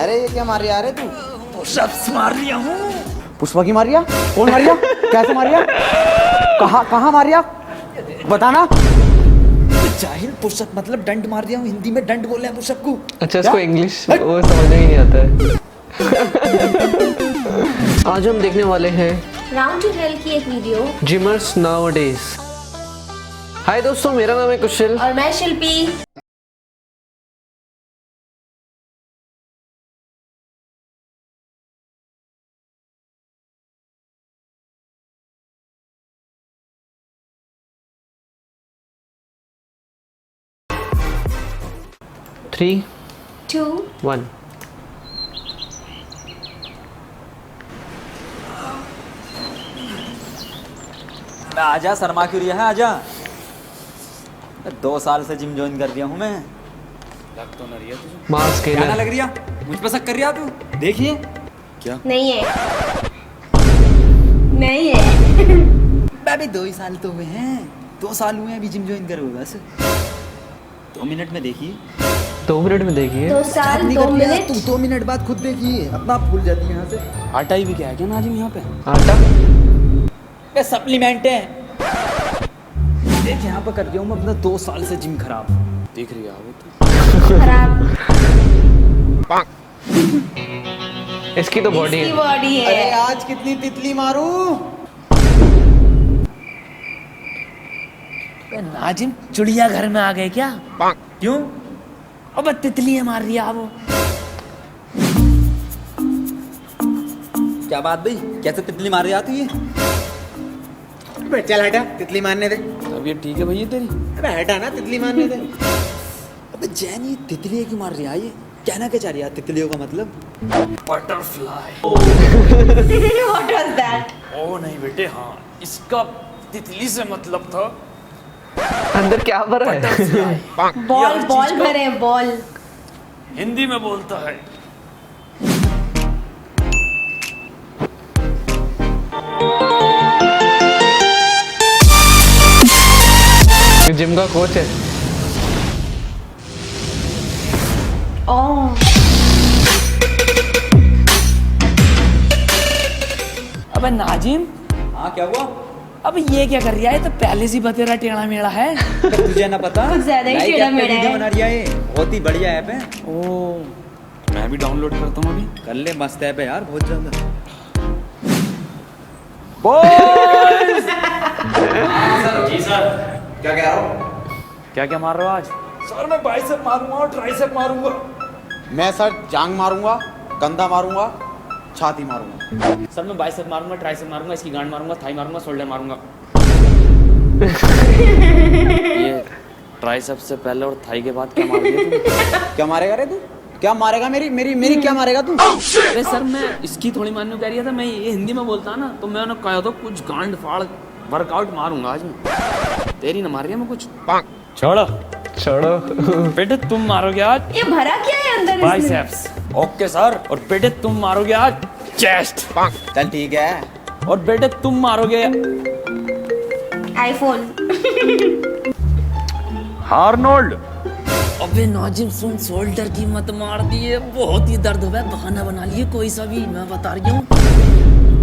अरे ये क्या मार रहा है तू? पुशअप्स मार रहा हूँ। पुष्पा की मारिया? कौन मारिया? कैसे मारिया? कहाँ मारिया? बताना। जाहिल, पुशअप मतलब डंड मार दिया हूँ, हिंदी में डंड बोल रहे हैं पुशअप को। अच्छा, इसको इंग्लिश वो समझ ही नहीं आता है। आज हम देखने वाले हैं राउंड टू हेल की एक वीडियो। जिमर्स नाउअडेज। हाय दोस्तों, मेरा नाम है कुशल और मैं शिल्पी। थ्री 2 1 आजा, शर्मा क्यों रहा है? आजा। 2 साल से जिम ज्वाइन कर दिया हूँ मैं। लग तो ना रही है तुझे। मास्क क्या ना लग रही है? मुझ पर शक कर रही है तू? देखिए क्या नहीं है, नहीं है। अभी 2 ही साल तो हुए हैं। 2 साल हुए हैं अभी जिम ज्वाइन करे हुए बस। 2 मिनट में देखिए। 2 मिनट में देखिए। 2 साल 2 मिनट। तू 2 मिनट बाद खुद देखिए, अपना आप भूल जाती है यहाँ से। आटा ही भी क्या है क्या नाजिम यहाँ पे? आटा ये सप्लीमेंट है। देख यहाँ पर कर दिया हूँ मैं अपना 2 साल से जिम खराब। देख रही है वो तो खराब। इसकी तो बॉडी इसकी है। बॉडी है। अरे आज कितनी तितली मारूं? नाजिम चिड़िया घर में आ गए क्या? क्यों? अब तितलियां मार रही है वो। क्या बात भाई, कैसे तितली मार रही आती है? अबे चल हटा, तितली मारने दे। अब ये ठीक है भैया तेरी। अबे हटा ना, तितली मारने दे। अबे जैन, ये तितलियां क्यों मार रही है? ये कहना क्या चाह रही है तितलियों का मतलब? बटरफ्लाई। What was that? ओ नहीं बेटे, हाँ इसका तितली से मतलब था अंदर क्या भरा है? बॉल भरे हैं, बॉल। हिंदी में बोलता है। जिम का कोच है। ओह, अबे नाजिम, हाँ क्या हुआ? अब ये क्या कर रहा है? तो पहले से बतेरा टेढ़ा मेढ़ा है। तुझे ना पता? कुछ ज्यादा ही लाइक टेढ़ा ऐप पे मेढ़ा वीडियो है। बना रही है ये। बहुत ही बढ़िया ऐप है। ओ, मैं भी डाउनलोड करता हूँ अभी। कर ले, मस्त ऐप है यार, बहुत ज्यादा। जी सर। क्या कह रहा हूँ? क्या क्या मार रहे हो आज? सर मैं बाइसेप मारूंगा और ट्राइसेप मारूंगा। मैं सर जांग मारूंगा, कंधा मारूंगा, छाती मारूंगा। सर मैं बाइसेप मारूंगा, ट्राइसेप मारूंगा, इसकी गांड मारूंगा, थाई मारूंगा, शोल्डर मारूंगा। ये ट्राइसेप से पहले और थाई के बाद क्या मार दिया तुमने? क्या मारेगा रे तू? क्या मारेगा? मेरी क्या मारेगा तू? अरे सर, मैं इसकी थोड़ी मारने को कह रही था। मैं ये हिंदी में बोलता ना तो मैं उन्हें कहा था कुछ गांड फाड़ वर्कआउट मारूंगा आज मैं। तेरी ना मार रही है मैं कुछ। छोड़ो छोड़ो। बेटे तुम मारोगे आज ये भरा क्या है अंदर इसमें? बाइसेप्स। Okay sir. और बेटे तुम मारोगे आज चेस्ट। चल ठीक है। और बेटे तुम मारोगे आईफोन। आर्नोल्ड। अबे नाजिम सुन, शोल्डर की मत मार दिए, बहुत ही दर्द हुआ है। बहाना बना लिए कोई सा भी, मैं बता रही हूँ।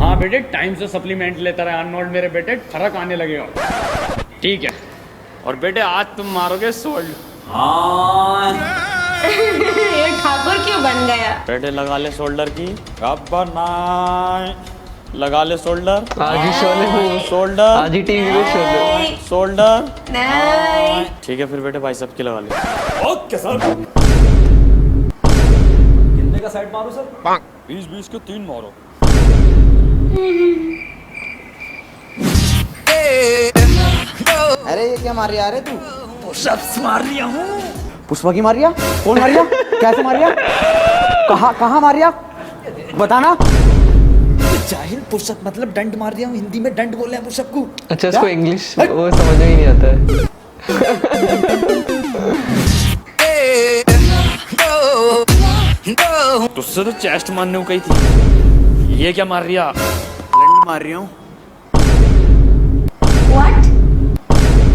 हाँ बेटे, टाइम से सप्लीमेंट लेता रहे आर्नोल्ड मेरे बेटे, फर्क आने लगेगा। ठीक है। और बेटे आज तुम मारोगे शोल्डर। हाँ ये ठाकुर क्यों बन गया? बेटे लगा ले शोल्डर की। लगा ले शोल्डर। आज ही शोले शोल्डर। आज ही टीवी को शोले। शोल्डर। नहीं। ठीक है फिर बेटे बाइसेप की लगा ले। Okay sir. कितने का साइड मारूं सर? 20-20 के 3 मारो। अरे ये क्या मार रहा है तू? पुशअप्स मार रही हूँ। पुष्पा की मारिया? कौन मारिया? कैसे मारिया? कहाँ मारिया? बताना। जाहिल, पुशअप मतलब डंड मार दिया हूँ, हिंदी में डंड बोल रहे हैं पुशअप को। अच्छा, इसको इंग्लिश वो समझ ही नहीं आता है। तुझसे तो चेस्ट मारने को कही थी, ये क्या मार रही है? लंड मार रही हूँ। What?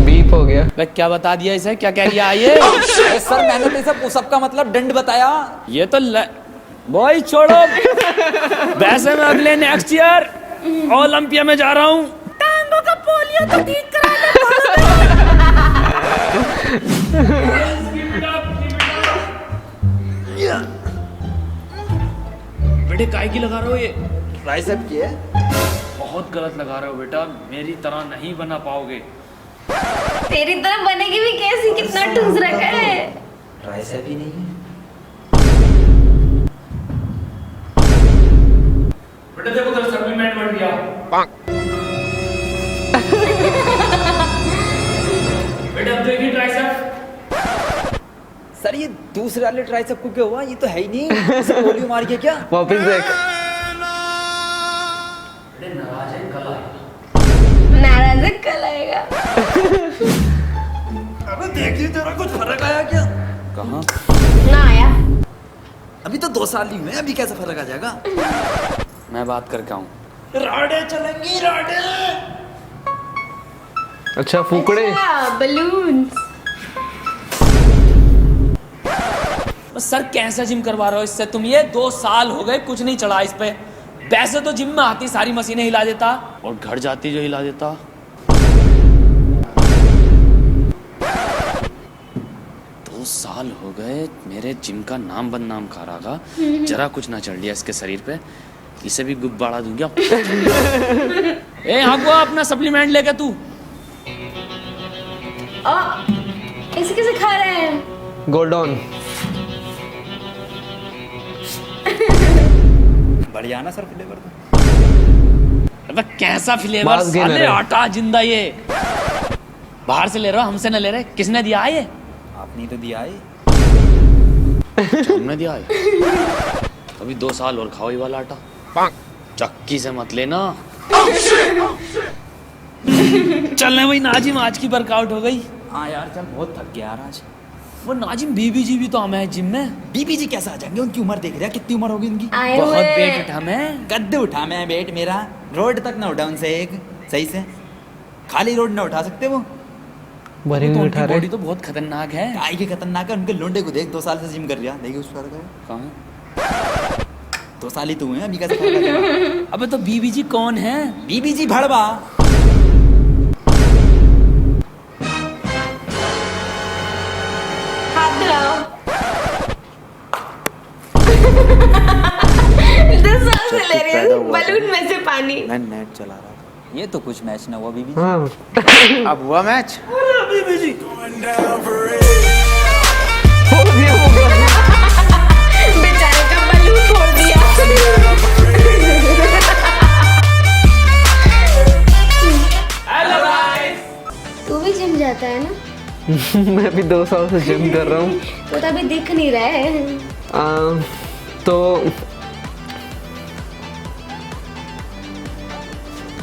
बीप हो गया। मैं क्या बता दिया इसे? क्या कह रही है ये? अरे सर मैंने तो इसे पुशअप का मतलब डंड बताया। ये तो बॉय छोड़ो। वैसे मैं अगले नेक्स्ट ईयर ओलंपिया में जा रहा हूँ। टांगों का पोलियो तो ठीक बेटे काय की लगा रहे हो ये? ट्राइसेप की है। बहुत गलत लगा रहे हो बेटा, मेरी तरह नहीं बना पाओगे। तेरी तरफ बनेगी भी कैसी, कितना ठूस रखा है। ट्राइसेप ही नहीं है। बेटा देखो तेरा सप्लीमेंट बढ़ गया। बेटा अब देखिए ट्राइसेप। सर ये दूसरे वाले ट्राइसेप को क्या हुआ? ये तो है ही नहीं। इसे पोलियो मार गया क्या? वापस देख। बेटे नाराज है, कल आएगा। नाराज है, कल आएगा। अबे देखिए तेरा कुछ फर्क आया क्या? कहाँ? ना आया। अभी तो 2 साल ही हुए, अभी कैसे फर्क आ जाएगा? मैं बात करके आऊँ। राडे चलेंगी राडे। अच्छा फूकड़े। बलून। सर कैसा जिम करवा रहे हो इससे तुम? ये 2 साल हो गए कुछ नहीं चढ़ा इस पे। वैसे तो जिम में आती सारी मशीनें हिला देता और घर जाती जो हिला देता। 2 साल हो गए मेरे जिम का नाम बदनाम खा रहा। जरा कुछ ना चढ़ लिया इसके शरीर पे, इसे भी गुब्बारा दूंगा। ए हाँ को अपना सप्लीमेंट लेके तू। इसे कैसे खा रहे हैं? गोल्डन। बढ़िया ना सर फ्लेवर तो। अबे कैसा फ्लेवर मास गेनर साले, है। आटा जिंदा ये। बाहर से ले रहे हो, हमसे न ले रहे। किसने दिया है ये? आपने तो दिया है। हमने दिया है। अभी 2 साल और खाओ ये वाला आटा। चक्की से मत लेना। चलने वही नाजिम, आज की वर्कआउट हो गई। हाँ यार चल, बहुत थक गया यार आज। वो नाजिम बीबी जी भी तो हमें है जिम में। बीबी जी कैसे आ जाएंगे? उनकी उम्र देख रहा है, कितनी उम्र होगी उनकी? आए बहुत हुए। पेट उठा मैं। कद्दू उठा मैं बेट मेरा, रोड तक ना उठा उनसे एक सही से। खाली रोड ना उठा सकते वो। भरी तो हुई उनकी उठा रहे। बॉडी तो बहुत खतरनाक है। काय के खतरनाक है, उनके लोंडे को देख, 2 साल से जिम कर रहा। देखिए उस पर कहाँ? 2 साल ही तो हुए हैं, अभी कैसे फर्क आ जाएगा? अबे तो बीबी जी कौन है? बीबी जी भड़वा। हाथ धुलाओ। 10 साल से ले रही हूँ बलून में से पानी। मैं नेट चला रहा था। ये तो कुछ मैच ना हुआ बीबी। हाँ अब हुआ मैच। बीबी जी बेचारे का बलून फोड़ दिया। Hello guys. तू भी जिम जाता है ना? मैं भी 2 साल से जिम कर रहा हूँ। तो अभी दिख नहीं रहा है। तो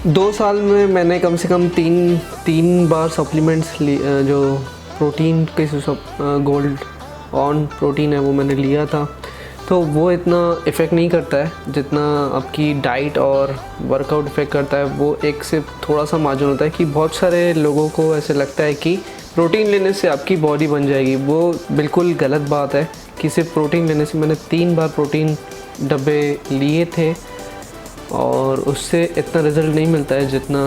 2 साल में मैंने कम से कम तीन बार सप्लीमेंट्स जो प्रोटीन के गोल्ड ऑन प्रोटीन है वो मैंने लिया था। तो वो इतना इफ़ेक्ट नहीं करता है जितना आपकी डाइट और वर्कआउट इफ़ेक्ट करता है। वो एक से थोड़ा सा मार्जिन होता है कि बहुत सारे लोगों को ऐसे लगता है कि प्रोटीन लेने से आपकी बॉडी बन जाएगी। वो बिल्कुल गलत बात है कि सिर्फ प्रोटीन लेने से। मैंने 3 बार प्रोटीन डब्बे लिए थे और उससे इतना रिज़ल्ट नहीं मिलता है जितना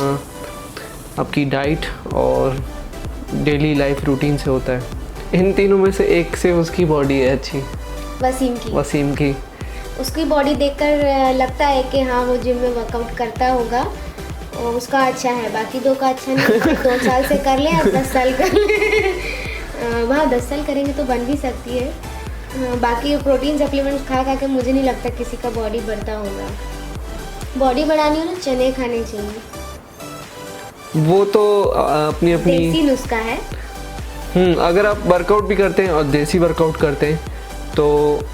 आपकी डाइट और डेली लाइफ रूटीन से होता है। इन तीनों में से एक से उसकी बॉडी है अच्छी, वसीम की। उसकी बॉडी देखकर लगता है कि हाँ वो जिम में वर्कआउट करता होगा और उसका अच्छा है, बाकी 2 का अच्छा नहीं। 2 साल से कर ले या 10 साल कर ले। वहाँ 10 साल करेंगे तो बन भी सकती है। बाकी प्रोटीन सप्लीमेंट्स खा खा के मुझे नहीं लगता किसी का बॉडी बढ़ता होगा। बॉडी बढ़ानी हो ना चने खाने चाहिए। वो तो अपनी देसी नुस्खा है। अगर आप वर्कआउट भी करते हैं और देसी वर्कआउट करते हैं तो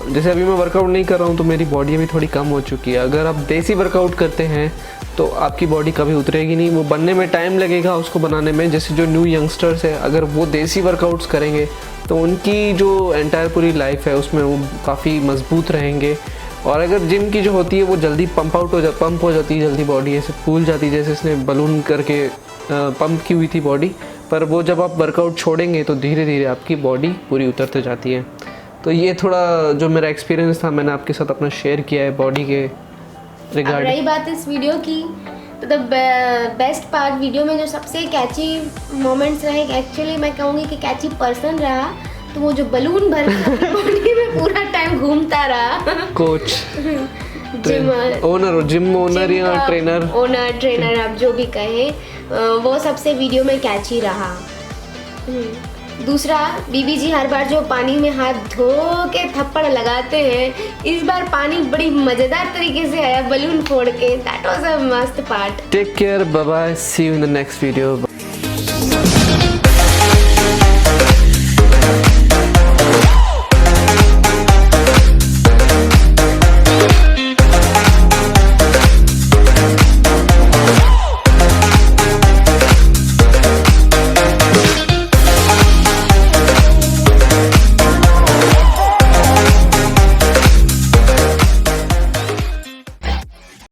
जैसे अभी मैं वर्कआउट नहीं कर रहा हूँ तो मेरी बॉडी अभी थोड़ी कम हो चुकी है। अगर आप देसी वर्कआउट करते हैं तो आपकी बॉडी कभी उतरेगी नहीं। वो बनने में टाइम लगेगा उसको बनाने में। जैसे जो न्यू यंगस्टर्स है अगर वो देसी वर्कआउट्स करेंगे तो उनकी जो एंटायर पूरी लाइफ है उसमें वो काफ़ी मजबूत रहेंगे। और अगर जिम की जो होती है वो जल्दी पंप हो जाती है, जल्दी बॉडी ऐसे फूल जाती है जैसे इसने बलून करके पंप की हुई थी बॉडी। पर वो जब आप वर्कआउट छोड़ेंगे तो धीरे धीरे आपकी बॉडी पूरी उतरते जाती है। तो ये थोड़ा जो मेरा एक्सपीरियंस था मैंने आपके साथ अपना शेयर किया है बॉडी के अब रिगार्ड। रही बात इस वीडियो की, तो द बेस्ट पार्ट वीडियो में जो सबसे कैची मोमेंट्स रहे, एक्चुअली मैं कहूँगी कि कैची पर्सन रहा, तो वो जो बलून भर के बॉडी में पूरा टाइम घूमता रहा। Coach gym owner, gym owner या ट्रेनर, ओनर ट्रेनर आप जो भी कहें, वो सबसे वीडियो में कैची रहा। दूसरा, बीबी जी हर बार जो पानी में हाथ धो के थप्पड़ लगाते हैं, इस बार पानी बड़ी मजेदार तरीके से आया बलून फोड़ के। दैट वाज अ मस्त part. Take care, bye bye, see you in the next video.